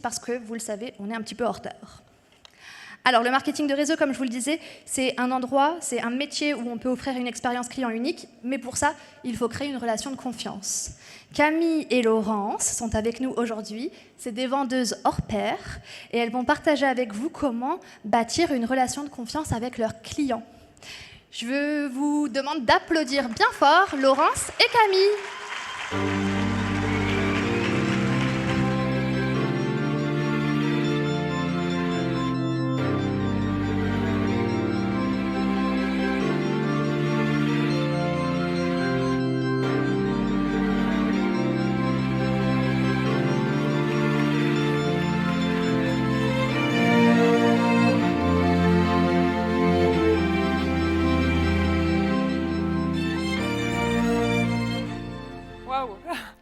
suite parce que, vous le savez, on est un petit peu en retard. Alors, le marketing de réseau, comme je vous le disais, c'est un endroit, c'est un métier où on peut offrir une expérience client unique, mais pour ça, il faut créer une relation de confiance. Camille et Laurence sont avec nous aujourd'hui. C'est des vendeuses hors pair et elles vont partager avec vous comment bâtir une relation de confiance avec leurs clients. Je vous demande d'applaudir bien fort Laurence et Camille.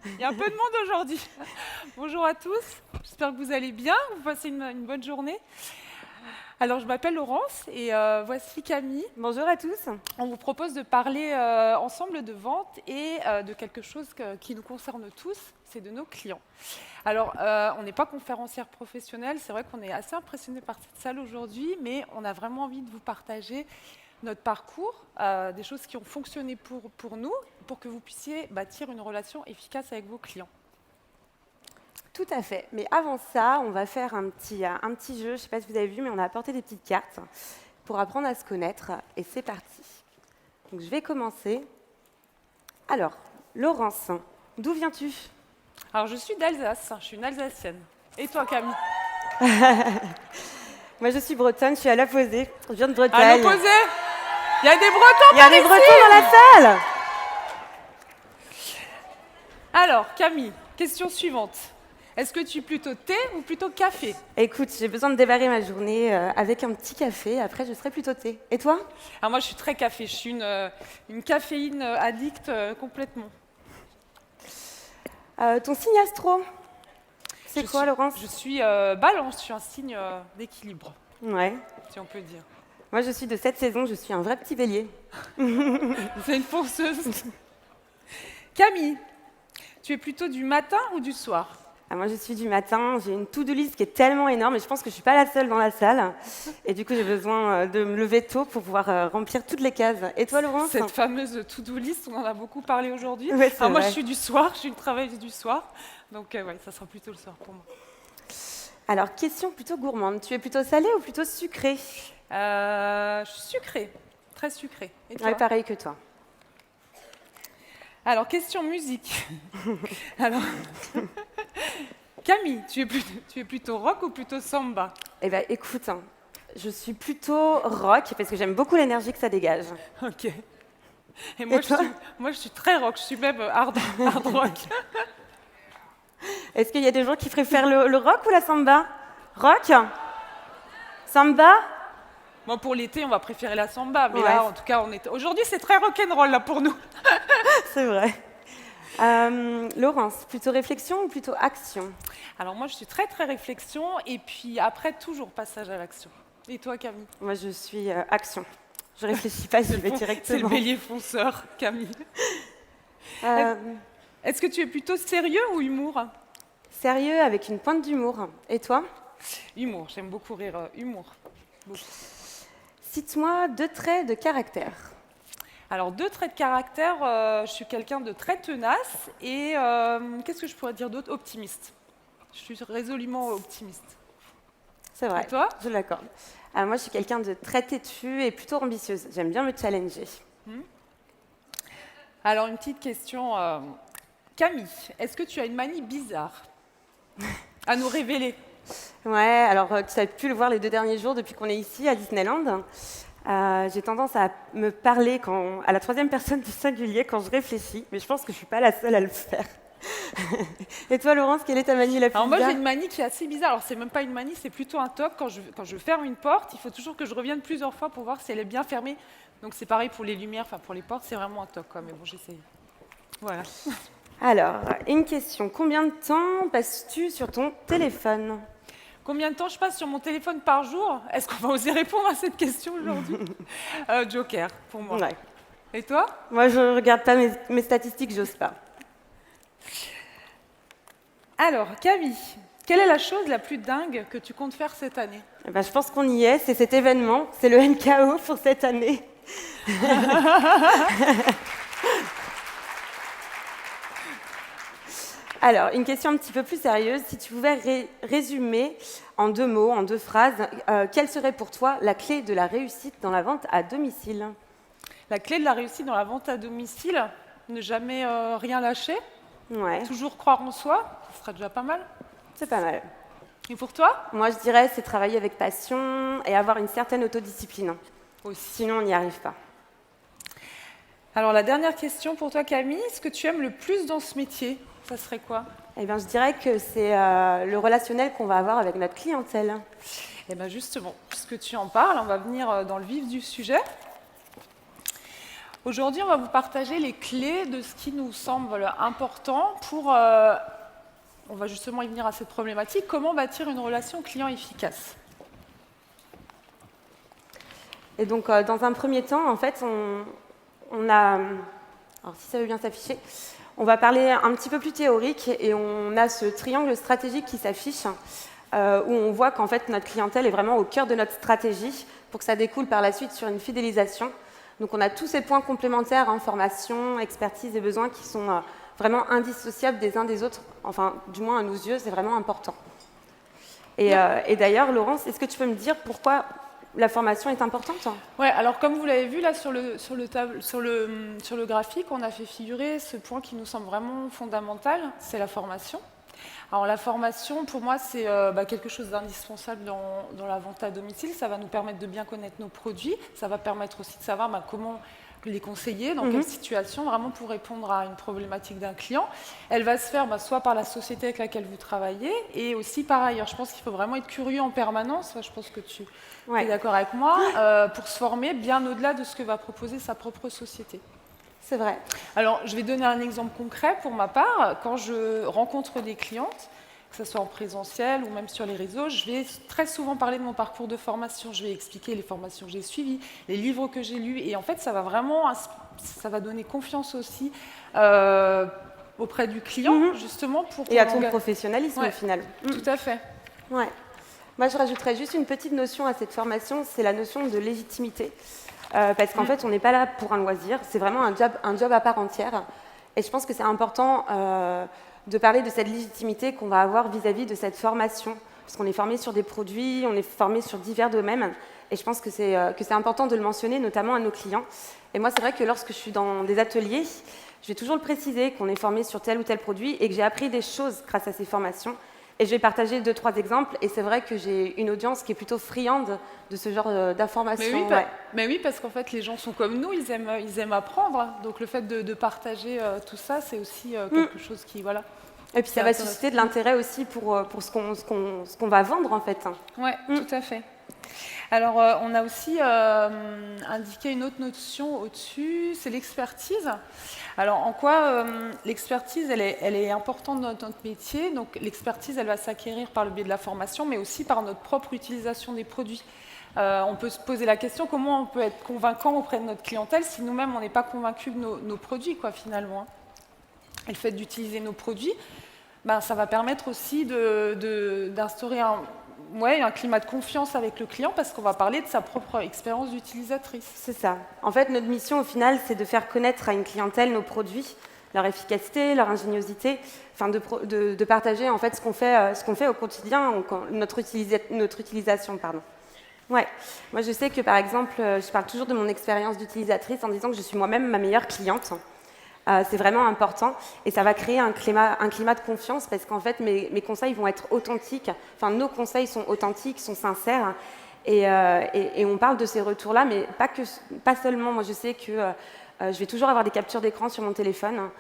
Il y a un peu de monde aujourd'hui. Bonjour à tous, j'espère que vous allez bien, vous passez une bonne journée. Alors, je m'appelle Laurence et voici Camille. Bonjour à tous. On vous propose de parler ensemble de vente et de quelque chose qui nous concerne tous, c'est de nos clients. Alors, on n'est pas conférencière professionnelle, c'est vrai qu'on est assez impressionnés par cette salle aujourd'hui, mais on a vraiment envie de vous partager notre parcours, des choses qui ont fonctionné pour nous, pour que vous puissiez bâtir une relation efficace avec vos clients. Tout à fait. Mais avant ça, on va faire un petit jeu. Je ne sais pas si vous avez vu, mais on a apporté des petites cartes pour apprendre à se connaître. Et c'est parti. Donc, je vais commencer. Alors, Laurence, d'où viens-tu? Alors, je suis d'Alsace, je suis une Alsacienne. Et toi, Camille? Moi, je suis bretonne, je suis à l'opposé. Je viens de Bretagne. À l'opposé? Il y a des Bretons. Il y a des Bretons dans la salle. Alors, Camille, question suivante. Est-ce que tu es plutôt thé ou plutôt café? Écoute, j'ai besoin de démarrer ma journée avec un petit café. Après, je serai plutôt thé. Et toi? Alors moi, je suis très café. Je suis une caféine addict complètement. Ton signe astro, c'est quoi, Laurence? Je suis balance, je suis un signe d'équilibre, Ouais. si on peut dire. Moi, je suis de cette saison, je suis un vrai petit bélier. C'est une fonceuse. Camille, tu es plutôt du matin ou du soir? Moi, je suis du matin, j'ai une to-do list qui est tellement énorme et je pense que je ne suis pas la seule dans la salle. Et du coup, j'ai besoin de me lever tôt pour pouvoir remplir toutes les cases. Et toi, Laurence? Cette fameuse to-do list, on en a beaucoup parlé aujourd'hui. Ouais, moi, je suis du soir, je suis une travailleuse du soir. Donc, ouais, ça sera plutôt le soir pour moi. Alors, question plutôt gourmande. Tu es plutôt salée ou plutôt sucrée? Je suis sucrée, très sucrée. Et toi? Ouais, pareil que toi. Alors, question musique. Alors, Camille, tu es plutôt rock ou plutôt samba? Eh bien, écoute, je suis plutôt rock parce que j'aime beaucoup l'énergie que ça dégage. Ok. Et moi, je suis très rock, je suis même hard rock. Est-ce qu'il y a des gens qui préfèrent le rock ou la samba? Rock? Samba? Bon, pour l'été, on va préférer la samba, mais Ouais. là, en tout cas, aujourd'hui, c'est très rock'n'roll là pour nous. C'est vrai. Laurence, plutôt réflexion ou plutôt action? Alors moi, je suis très réflexion, et puis après, toujours passage à l'action. Et toi, Camille? Moi, je suis action. Je réfléchis pas, je vais C'est le directement. bélier fonceur, Camille. Euh, Est-ce que tu es plutôt sérieux ou humour? Sérieux, avec une pointe d'humour. Et toi? Humour, j'aime beaucoup rire. Humour. Beaucoup. Cite-moi 2 traits de caractère. Alors, 2 traits de caractère, je suis quelqu'un de très tenace et qu'est-ce que je pourrais dire d'autre? Optimiste. Je suis résolument optimiste. C'est vrai. Et toi? Je l'accorde. Moi, je suis quelqu'un de très têtu et plutôt ambitieuse. J'aime bien me challenger. Alors, une petite question. Camille, est-ce que tu as une manie bizarre à nous révéler? Ouais, alors tu as pu le voir les 2 derniers jours depuis qu'on est ici à Disneyland. J'ai tendance à me parler à la 3e personne du singulier quand je réfléchis, mais je pense que je ne suis pas la seule à le faire. Et toi, Laurence, quelle est ta manie la plus Alors moi, bizarre? j'ai une manie qui est assez bizarre. Alors, c'est même pas une manie, c'est plutôt un toc. Quand je ferme une porte, il faut toujours que je revienne plusieurs fois pour voir si elle est bien fermée. Donc, c'est pareil pour les lumières, enfin pour les portes, c'est vraiment un toc. Mais bon, j'essaye. Voilà. Alors, une question. Combien de temps passes-tu sur ton téléphone? Combien de temps je passe sur mon téléphone par jour? Est-ce qu'on va oser répondre à cette question aujourd'hui? Joker, pour moi. Ouais. Et toi? Moi, je ne regarde pas mes statistiques, j'ose pas. Alors, Camille, Quelle est la chose la plus dingue que tu comptes faire cette année? Eh ben, je pense qu'on y est, c'est cet événement, c'est le NKO pour cette année. Alors, une question un petit peu plus sérieuse. Si tu pouvais résumer en 2 mots, en 2 phrases, quelle serait pour toi la clé de la réussite dans la vente à domicile? La clé de la réussite dans la vente à domicile, ne jamais rien lâcher, Ouais, toujours croire en soi, ce serait déjà pas mal. c'est pas mal. Et pour toi? Moi, je dirais, c'est travailler avec passion et avoir une certaine autodiscipline. Aussi. Sinon, on n'y arrive pas. Alors la dernière question pour toi Camille, ce que tu aimes le plus dans ce métier, ça serait quoi? Eh bien, je dirais que c'est le relationnel qu'on va avoir avec notre clientèle. Eh bien justement, puisque tu en parles, on va venir dans le vif du sujet. Aujourd'hui, on va vous partager les clés de ce qui nous semble important pour, on va justement y venir à cette problématique, comment bâtir une relation client efficace. Et donc, dans un premier temps, en fait, on a... Alors, si ça veut bien s'afficher, on va parler un petit peu plus théorique et on a ce triangle stratégique qui s'affiche où on voit qu'en fait, notre clientèle est vraiment au cœur de notre stratégie pour que ça découle par la suite sur une fidélisation. Donc, on a tous ces points complémentaires, formation, expertise et besoins qui sont vraiment indissociables des uns des autres. Enfin, du moins à nos yeux, c'est vraiment important. Et d'ailleurs, Laurence, est-ce que tu peux me dire pourquoi la formation est importante? Ouais, alors comme vous l'avez vu là sur le graphique, on a fait figurer ce point qui nous semble vraiment fondamental, c'est la formation. Alors la formation, pour moi, c'est quelque chose d'indispensable dans la vente à domicile. Ça va nous permettre de bien connaître nos produits. Ça va permettre aussi de savoir comment les conseiller, dans quelle situation, vraiment pour répondre à une problématique d'un client. Elle va se faire soit par la société avec laquelle vous travaillez et aussi par ailleurs. Je pense qu'il faut vraiment être curieux en permanence. Je pense que tu es d'accord avec moi, pour se former bien au-delà de ce que va proposer sa propre société. C'est vrai. Alors, je vais donner un exemple concret pour ma part. Quand je rencontre des clientes, que ce soit en présentiel ou même sur les réseaux, je vais très souvent parler de mon parcours de formation. Je vais expliquer les formations que j'ai suivies, les livres que j'ai lus. Et en fait, ça va donner confiance aussi auprès du client, justement. Et à ton professionnalisme, au final. Tout à fait. Ouais. Moi, je rajouterais juste une petite notion à cette formation, c'est la notion de légitimité. Parce qu'en fait, on n'est pas là pour un loisir, c'est vraiment un job à part entière. Et je pense que c'est important de parler de cette légitimité qu'on va avoir vis-à-vis de cette formation. Parce qu'on est formé sur des produits, on est formé sur divers domaines. Et je pense que c'est important de le mentionner, notamment à nos clients. Et moi, c'est vrai que lorsque je suis dans des ateliers, je vais toujours le préciser qu'on est formé sur tel ou tel produit et que j'ai appris des choses grâce à ces formations. Et je vais partager 2-3 exemples. Et c'est vrai que j'ai une audience qui est plutôt friande de ce genre d'informations. Mais oui, parce qu'en fait, les gens sont comme nous, ils aiment apprendre. Donc le fait de partager tout ça, c'est aussi quelque chose qui... Voilà. Et puis ça va susciter de l'intérêt aussi pour ce qu'on va vendre, en fait. Oui, tout à fait. Alors, on a aussi indiqué une autre notion au-dessus, c'est l'expertise. Alors, en quoi l'expertise, elle est importante dans notre métier. Donc, l'expertise, elle va s'acquérir par le biais de la formation, mais aussi par notre propre utilisation des produits. On peut se poser la question, comment on peut être convaincant auprès de notre clientèle si nous-mêmes, on n'est pas convaincus de nos produits, finalement. Et le fait d'utiliser nos produits, ça va permettre aussi d'instaurer un climat de confiance avec le client parce qu'on va parler de sa propre expérience d'utilisatrice. C'est ça. En fait, notre mission, au final, c'est de faire connaître à une clientèle nos produits, leur efficacité, leur ingéniosité, de partager en fait ce qu'on fait au quotidien, notre utilisation. Ouais. Moi, je sais que, par exemple, je parle toujours de mon expérience d'utilisatrice en disant que je suis moi-même ma meilleure cliente. C'est vraiment important et ça va créer un climat de confiance parce qu'en fait, mes conseils vont être authentiques. Enfin, nos conseils sont authentiques, sont sincères et on parle de ces retours-là, mais pas seulement. Moi, je sais que je vais toujours avoir des captures d'écran sur mon téléphone,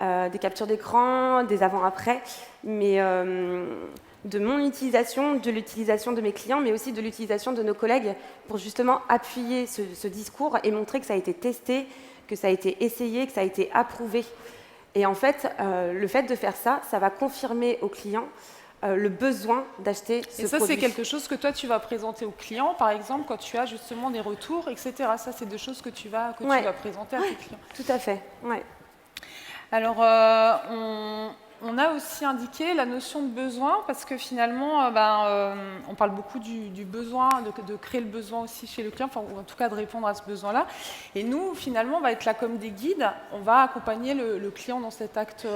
des captures d'écran, des avant-après, mais de mon utilisation, de l'utilisation de mes clients, mais aussi de l'utilisation de nos collègues pour justement appuyer ce discours et montrer que ça a été testé, que ça a été essayé, que ça a été approuvé. Et en fait, le fait de faire ça, ça va confirmer au client le besoin d'acheter ce produit. Et ça, c'est quelque chose que toi, tu vas présenter au client, par exemple, quand tu as justement des retours, etc. Ça, c'est des choses que tu vas présenter à tes clients. Tout à fait, ouais. Alors, on a aussi indiqué la notion de besoin, parce que finalement, on parle beaucoup du besoin, de créer le besoin aussi chez le client, enfin, ou en tout cas de répondre à ce besoin-là. Et nous, finalement, on va être là comme des guides, on va accompagner le client dans cet acte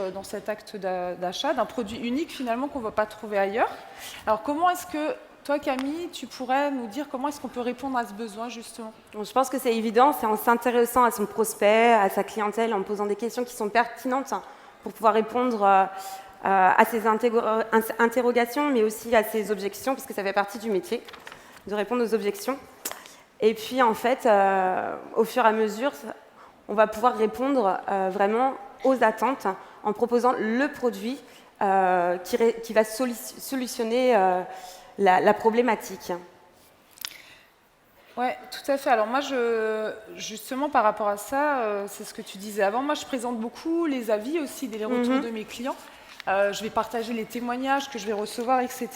d'achat d'un produit unique, finalement, qu'on ne va pas trouver ailleurs. Alors, comment est-ce que, toi, Camille, tu pourrais nous dire comment est-ce qu'on peut répondre à ce besoin, justement? Donc, je pense que c'est évident, c'est en s'intéressant à son prospect, à sa clientèle, en posant des questions qui sont pertinentes pour pouvoir répondre à ses interrogations, mais aussi à ses objections, parce que ça fait partie du métier, de répondre aux objections. Et puis, en fait, au fur et à mesure, on va pouvoir répondre vraiment aux attentes en proposant le produit qui va solutionner la problématique. Oui, tout à fait. Alors moi, justement, par rapport à ça, c'est ce que tu disais avant, moi je présente beaucoup les avis aussi, les retours de mes clients. Je vais partager les témoignages que je vais recevoir, etc.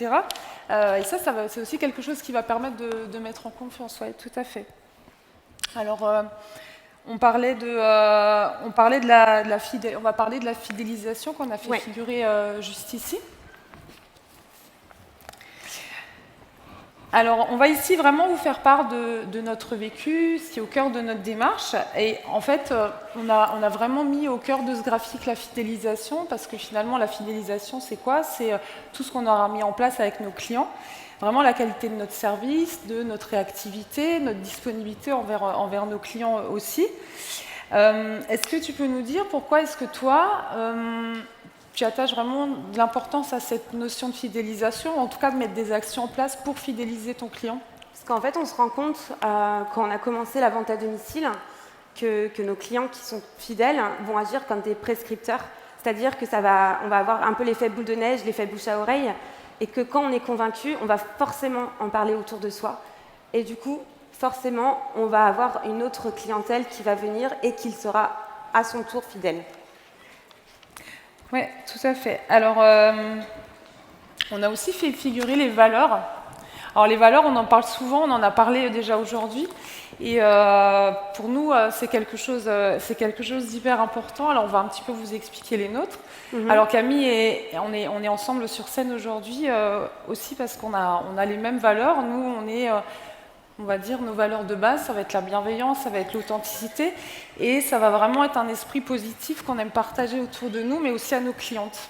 Et ça c'est aussi quelque chose qui va permettre de mettre en confiance, oui, tout à fait. Alors, on va parler de la fidélisation qu'on a fait figurer juste ici. Alors, on va ici vraiment vous faire part de notre vécu, ce qui est au cœur de notre démarche. Et en fait, on a vraiment mis au cœur de ce graphique la fidélisation, parce que finalement, la fidélisation, c'est quoi? C'est tout ce qu'on aura mis en place avec nos clients. Vraiment la qualité de notre service, de notre réactivité, notre disponibilité envers nos clients aussi. Est-ce que tu peux nous dire pourquoi est-ce que toi, tu attaches vraiment de l'importance à cette notion de fidélisation, ou en tout cas de mettre des actions en place pour fidéliser ton client? Parce qu'en fait, on se rend compte, quand on a commencé la vente à domicile, que nos clients qui sont fidèles vont agir comme des prescripteurs. C'est-à-dire que on va avoir un peu l'effet boule de neige, l'effet bouche à oreille, et que quand on est convaincu, on va forcément en parler autour de soi. Et du coup, forcément, on va avoir une autre clientèle qui va venir et qui sera à son tour fidèle. Oui, tout à fait. Alors, on a aussi fait figurer les valeurs. Alors, les valeurs, on en parle souvent, on en a parlé déjà aujourd'hui. Et pour nous, c'est quelque chose d'hyper important. Alors, on va un petit peu vous expliquer les nôtres. Alors, Camille, on est ensemble sur scène aujourd'hui aussi parce qu'on a les mêmes valeurs. Nous, on va dire, nos valeurs de base, ça va être la bienveillance, ça va être l'authenticité, et ça va vraiment être un esprit positif qu'on aime partager autour de nous, mais aussi à nos clientes.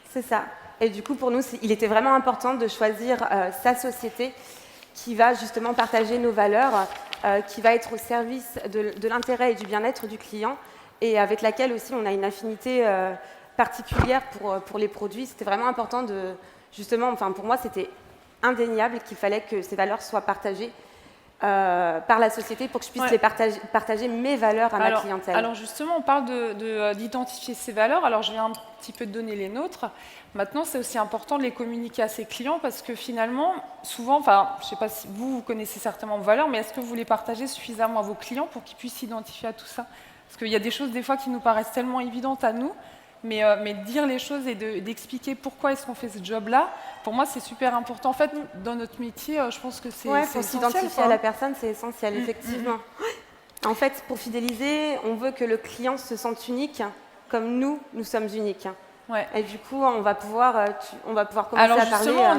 C'est ça. Et du coup, pour nous, il était vraiment important de choisir sa société qui va justement partager nos valeurs, qui va être au service de l'intérêt et du bien-être du client, et avec laquelle aussi on a une affinité particulière pour les produits. C'était vraiment important pour moi, c'était indéniable qu'il fallait que ces valeurs soient partagées par la société pour que je puisse les partager mes valeurs à ma clientèle. Alors justement, on parle d'identifier ces valeurs. Alors je viens un petit peu de donner les nôtres. Maintenant, c'est aussi important de les communiquer à ses clients parce que finalement, souvent, je ne sais pas si vous connaissez certainement vos valeurs, mais est-ce que vous les partagez suffisamment à vos clients pour qu'ils puissent s'identifier à tout ça? Parce qu'il y a des choses des fois qui nous paraissent tellement évidentes à nous, mais dire les choses et d'expliquer pourquoi est-ce qu'on fait ce job-là, pour moi, c'est super important. En fait, dans notre métier, je pense que c'est essentiel. S'identifier à la personne, c'est essentiel, effectivement. En fait, pour fidéliser, on veut que le client se sente unique, comme nous sommes uniques. Ouais. Et du coup, on va pouvoir commencer à parler. Alors justement,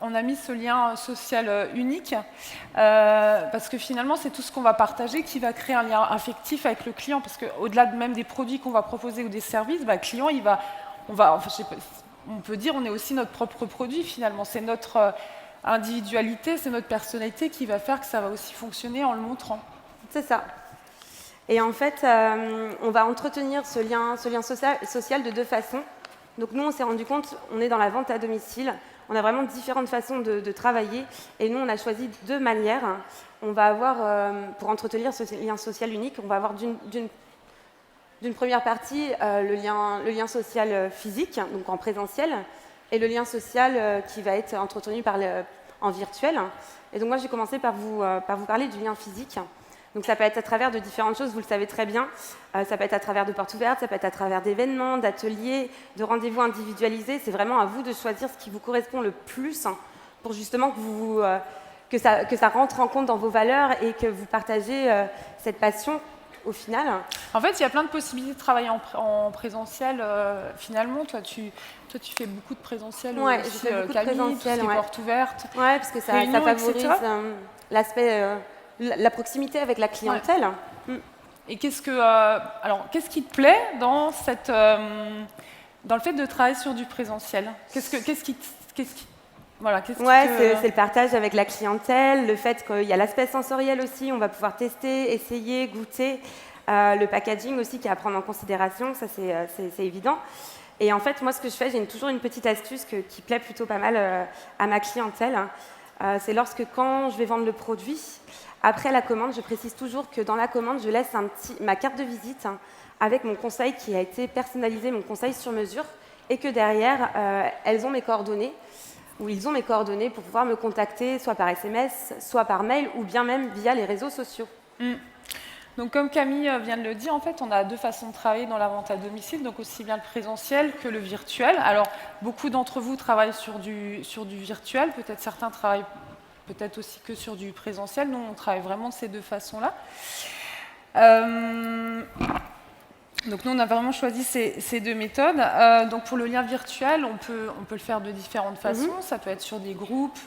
on a mis ce lien social unique parce que finalement, c'est tout ce qu'on va partager qui va créer un lien affectif avec le client. Parce qu'au-delà même des produits qu'on va proposer ou des services, le client, on peut dire, on est aussi notre propre produit finalement. C'est notre individualité, c'est notre personnalité qui va faire que ça va aussi fonctionner en le montrant. C'est ça. Et en fait, on va entretenir ce lien social de deux façons. Donc nous, on s'est rendu compte, on est dans la vente à domicile, on a vraiment différentes façons de travailler, et nous, on a choisi deux manières. On va avoir, pour entretenir ce lien social unique, on va avoir d'une première partie le lien social physique, donc en présentiel, et le lien social qui va être entretenu en virtuel. Et donc moi, j'ai commencé par vous parler du lien physique. Donc ça peut être à travers de différentes choses, vous le savez très bien. Ça peut être à travers de portes ouvertes, ça peut être à travers d'événements, d'ateliers, de rendez-vous individualisés. C'est vraiment à vous de choisir ce qui vous correspond le plus pour justement que ça rentre en compte dans vos valeurs et que vous partagez cette passion au final. En fait, il y a plein de possibilités de travailler en présentiel. Finalement, toi, tu fais beaucoup de présentiel Ouais, aussi, je fais beaucoup de Camille, présentiel, tout ce qui est ouais. portes ouvertes. Ouais, parce que ça Réunions, favorise etc. l'aspect, la proximité avec la clientèle. Et qu'est-ce qui te plaît dans dans le fait de travailler sur du présentiel? C'est le partage avec la clientèle, le fait qu'il y a l'aspect sensoriel aussi, on va pouvoir tester, essayer, goûter, le packaging aussi qui est à prendre en considération, ça c'est évident. Et en fait, moi ce que je fais, j'ai toujours une petite astuce qui plaît plutôt pas mal à ma clientèle. C'est quand je vais vendre le produit, après la commande, je précise toujours que dans la commande, je laisse ma carte de visite avec mon conseil qui a été personnalisé, mon conseil sur mesure, et que derrière, elles ont mes coordonnées, ou ils ont mes coordonnées pour pouvoir me contacter, soit par SMS, soit par mail, ou bien même via les réseaux sociaux. Donc, comme Camille vient de le dire, en fait, on a deux façons de travailler dans la vente à domicile, donc aussi bien le présentiel que le virtuel. Alors, beaucoup d'entre vous travaillent sur du virtuel, peut-être certains travaillent peut-être aussi que sur du présentiel. Nous, on travaille vraiment de ces deux façons-là. Donc nous, on a vraiment choisi ces deux méthodes. Donc pour le lien virtuel, on peut le faire de différentes façons. Ça peut être sur des groupes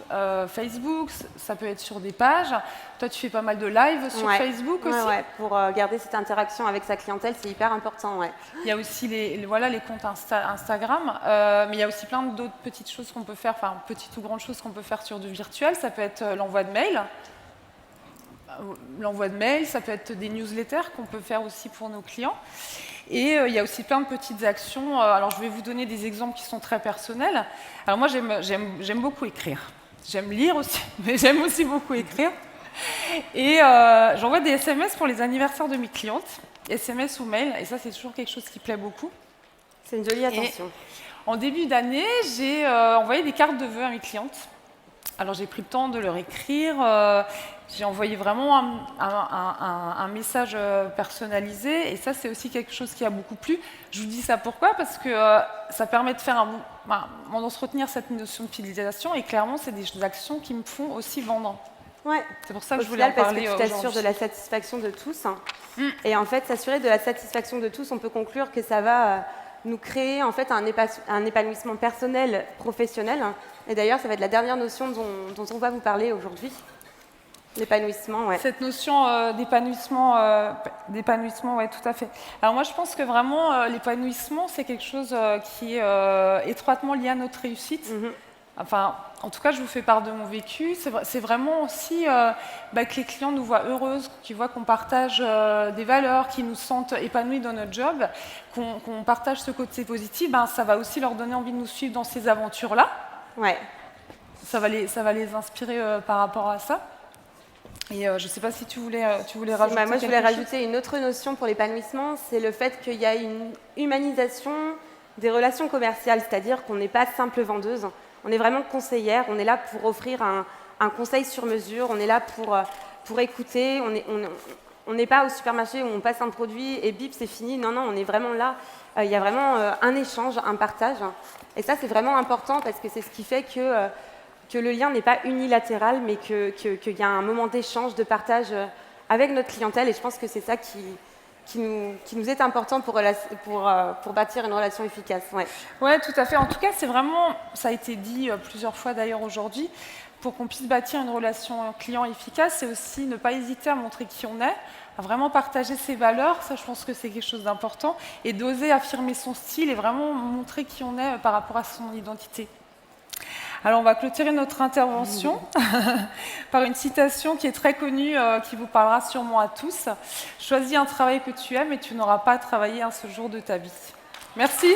Facebook, ça peut être sur des pages. Toi, tu fais pas mal de live sur Facebook aussi. Ouais, pour garder cette interaction avec sa clientèle, c'est hyper important. Ouais. Il y a aussi les comptes Instagram, mais il y a aussi plein d'autres petites choses qu'on peut faire, enfin petites ou grandes choses qu'on peut faire sur du virtuel. Ça peut être l'envoi de mail. Ça peut être des newsletters qu'on peut faire aussi pour nos clients. Et il y a aussi plein de petites actions. Alors, je vais vous donner des exemples qui sont très personnels. Alors, moi, j'aime beaucoup écrire. J'aime lire aussi, mais j'aime aussi beaucoup écrire. Et j'envoie des SMS pour les anniversaires de mes clientes, SMS ou mail. Et ça, c'est toujours quelque chose qui plaît beaucoup. C'est une jolie attention. Et en début d'année, j'ai envoyé des cartes de vœux à mes clientes. Alors, j'ai pris le temps de leur écrire. J'ai envoyé vraiment un message personnalisé. Et ça, c'est aussi quelque chose qui a beaucoup plu. Je vous dis ça pourquoi? Parce que ça permet de faire d'entretenir cette notion de fidélisation. Et clairement, c'est des actions qui me font aussi vendre. Ouais. C'est pour ça que je voulais en parler aujourd'hui. Parce que tu t'assures de la satisfaction de tous. Et en fait, s'assurer de la satisfaction de tous, on peut conclure que ça va nous créer en fait un épanouissement personnel, professionnel. Et d'ailleurs, ça va être la dernière notion dont on va vous parler aujourd'hui. L'épanouissement, ouais. Cette notion d'épanouissement, ouais, tout à fait. Alors moi, je pense que vraiment, l'épanouissement, c'est quelque chose qui est étroitement lié à notre réussite. Enfin, en tout cas, je vous fais part de mon vécu. C'est vraiment aussi que les clients nous voient heureuses, qu'ils voient qu'on partage des valeurs, qu'ils nous sentent épanouis dans notre job, qu'on partage ce côté positif. Ça va aussi leur donner envie de nous suivre dans ces aventures-là. Ouais. Ça va les inspirer par rapport à ça. Et je ne sais pas si tu voulais rajouter moi, je voulais rajouter une autre notion pour l'épanouissement, c'est le fait qu'il y a une humanisation des relations commerciales, c'est-à-dire qu'on n'est pas simple vendeuse, on est vraiment conseillère, on est là pour offrir un conseil sur mesure, on est là pour écouter, on n'est pas au supermarché où on passe un produit et bip, c'est fini. Non, on est vraiment là. Il y a vraiment un échange, un partage. Et ça, c'est vraiment important parce que c'est ce qui fait que le lien n'est pas unilatéral, mais qu'il y a un moment d'échange, de partage avec notre clientèle. Et je pense que c'est ça qui nous est important pour bâtir une relation efficace. Ouais, tout à fait. En tout cas, c'est vraiment, ça a été dit plusieurs fois d'ailleurs aujourd'hui, pour qu'on puisse bâtir une relation client efficace, c'est aussi ne pas hésiter à montrer qui on est, à vraiment partager ses valeurs. Ça, je pense que c'est quelque chose d'important. Et d'oser affirmer son style et vraiment montrer qui on est par rapport à son identité. Alors, on va clôturer notre intervention par une citation qui est très connue, qui vous parlera sûrement à tous. « Choisis un travail que tu aimes et tu n'auras pas à travailler un seul jour de ta vie. » Merci.